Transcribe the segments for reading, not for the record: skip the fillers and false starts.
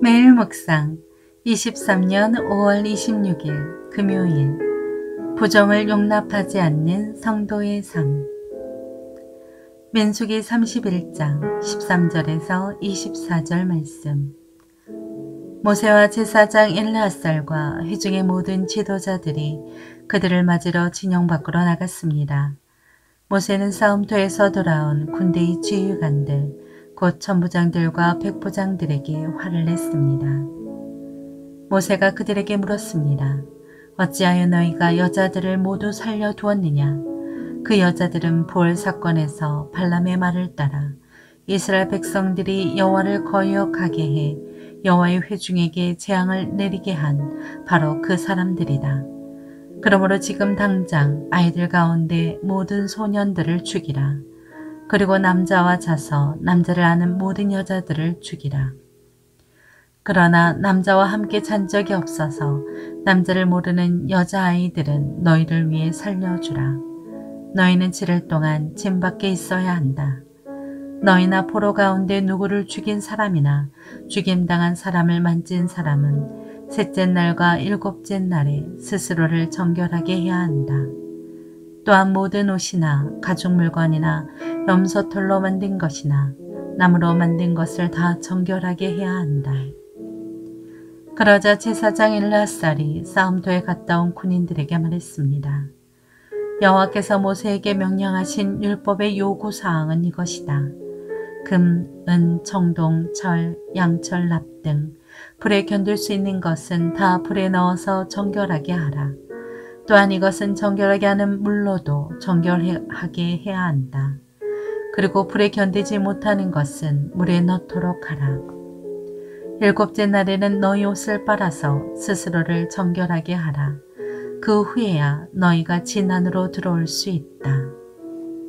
매일 묵상 23년 5월 26일 금요일 부정을 용납하지 않는 성도의 삶. 민수기 31장 13절에서 24절 말씀. 모세와 제사장 엘르앗살과 회중의 모든 지도자들이 그들을 맞으러 진영 밖으로 나갔습니다. 모세는 싸움터에서 돌아온 군대의 지휘관들 곧 천부장들과 백부장들에게 화를 냈습니다. 모세가 그들에게 물었습니다. 어찌하여 너희가 여자들을 모두 살려두었느냐? 그 여자들은 부월 사건에서 발람의 말을 따라 이스라엘 백성들이 여호와를 거역하게 해 여호와의 회중에게 재앙을 내리게 한 바로 그 사람들이다. 그러므로 지금 당장 아이들 가운데 모든 소년들을 죽이라. 그리고 남자와 자서 남자를 아는 모든 여자들을 죽이라. 그러나 남자와 함께 잔 적이 없어서 남자를 모르는 여자아이들은 너희를 위해 살려주라. 너희는 7일 동안 진 밖에 있어야 한다. 너희나 포로 가운데 누구를 죽인 사람이나 죽임당한 사람을 만진 사람은 셋째 날과 일곱째 날에 스스로를 정결하게 해야 한다. 또한 모든 옷이나 가죽 물건이나 염소털로 만든 것이나 나무로 만든 것을 다 정결하게 해야 한다. 그러자 제사장 엘르앗살이 싸움터에 갔다 온 군인들에게 말했습니다. 여호와께서 모세에게 명령하신 율법의 요구사항은 이것이다. 금, 은, 청동, 철, 양철, 납 등 불에 견딜 수 있는 것은 다 불에 넣어서 정결하게 하라. 또한 이것은 정결하게 하는 물로도 정결하게 해야 한다. 그리고 불에 견디지 못하는 것은 물에 넣도록 하라. 일곱째 날에는 너희 옷을 빨아서 스스로를 정결하게 하라. 그 후에야 너희가 진 안으로 들어올 수 있다.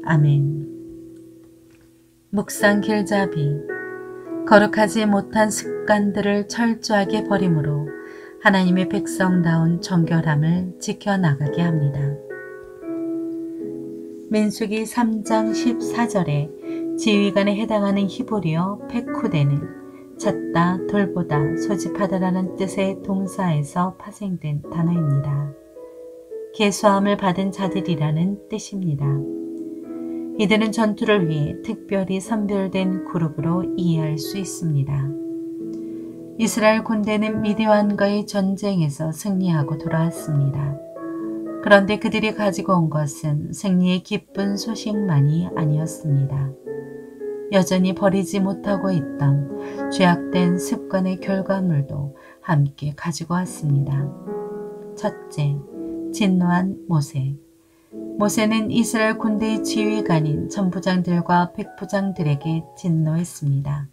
아멘. 묵상 길잡이. 거룩하지 못한 습관들을 철저하게 버림으로 하나님의 백성다운 정결함을 지켜나가게 합니다. 민수기 3장 14절에 지휘관에 해당하는 히브리어 페쿠데는 찾다, 돌보다, 소집하다라는 뜻의 동사에서 파생된 단어입니다. 계수함을 받은 자들이라는 뜻입니다. 이들은 전투를 위해 특별히 선별된 그룹으로 이해할 수 있습니다. 이스라엘 군대는 미디안과의 전쟁에서 승리하고 돌아왔습니다. 그런데 그들이 가지고 온 것은 승리의 기쁜 소식만이 아니었습니다. 여전히 버리지 못하고 있던 죄악된 습관의 결과물도 함께 가지고 왔습니다. 첫째, 진노한 모세. 모세는 이스라엘 군대의 지휘관인 천부장들과 백부장들에게 진노했습니다.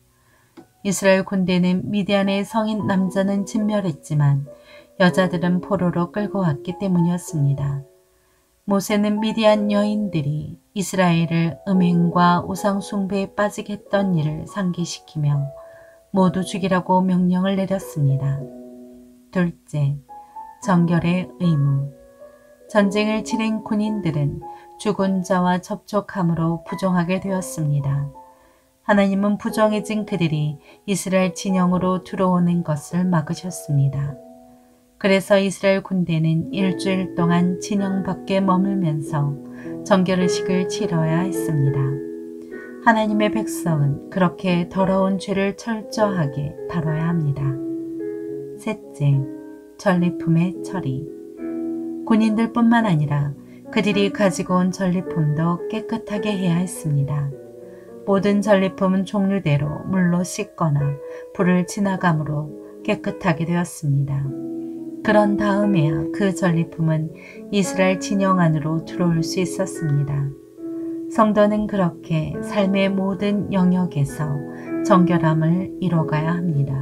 이스라엘 군대는 미디안의 성인 남자는 진멸했지만 여자들은 포로로 끌고 왔기 때문이었습니다. 모세는 미디안 여인들이 이스라엘을 음행과 우상 숭배에 빠지게 했던 일을 상기시키며 모두 죽이라고 명령을 내렸습니다. 둘째, 정결의 의무. 전쟁을 치른 군인들은 죽은 자와 접촉함으로 부정하게 되었습니다. 하나님은 부정해진 그들이 이스라엘 진영으로 들어오는 것을 막으셨습니다. 그래서 이스라엘 군대는 일주일 동안 진영 밖에 머물면서 정결의식을 치러야 했습니다. 하나님의 백성은 그렇게 더러운 죄를 철저하게 다뤄야 합니다. 셋째, 전리품의 처리. 군인들뿐만 아니라 그들이 가지고 온 전리품도 깨끗하게 해야 했습니다. 모든 전리품은 종류대로 물로 씻거나 불을 지나감으로 깨끗하게 되었습니다. 그런 다음에야 그 전리품은 이스라엘 진영 안으로 들어올 수 있었습니다. 성도는 그렇게 삶의 모든 영역에서 정결함을 이뤄가야 합니다.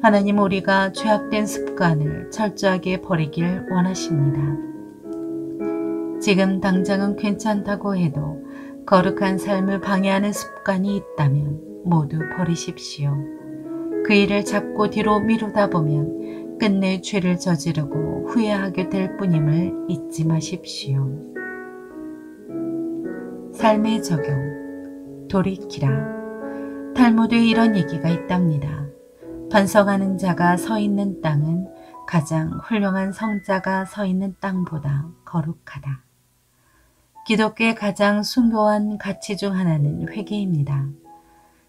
하나님, 우리가 죄악된 습관을 철저하게 버리길 원하십니다. 지금 당장은 괜찮다고 해도 거룩한 삶을 방해하는 습관이 있다면 모두 버리십시오. 그 일을 자꾸 뒤로 미루다 보면 끝내 죄를 저지르고 후회하게 될 뿐임을 잊지 마십시오. 삶의 적용. 돌이키라. 탈무드에 이런 얘기가 있답니다. 번성하는 자가 서 있는 땅은 가장 훌륭한 성자가 서 있는 땅보다 거룩하다. 기독교의 가장 숭고한 가치 중 하나는 회개입니다.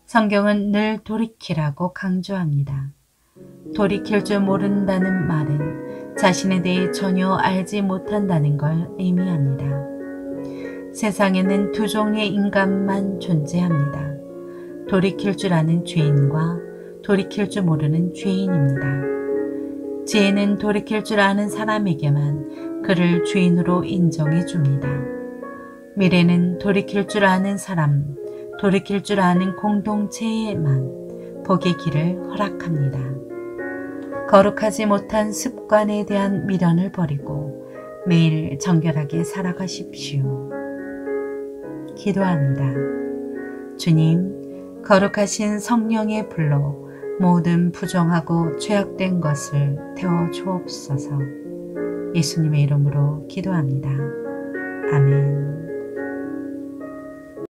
성경은 늘 돌이키라고 강조합니다. 돌이킬 줄 모른다는 말은 자신에 대해 전혀 알지 못한다는 걸 의미합니다. 세상에는 두 종류의 인간만 존재합니다. 돌이킬 줄 아는 죄인과 돌이킬 줄 모르는 죄인입니다. 죄인은 돌이킬 줄 아는 사람에게만 그를 죄인으로 인정해 줍니다. 미래는 돌이킬 줄 아는 사람, 돌이킬 줄 아는 공동체에만 복의 길을 허락합니다. 거룩하지 못한 습관에 대한 미련을 버리고 매일 정결하게 살아가십시오. 기도합니다. 주님, 거룩하신 성령의 불로 모든 부정하고 죄악된 것을 태워 주옵소서. 예수님의 이름으로 기도합니다. 아멘.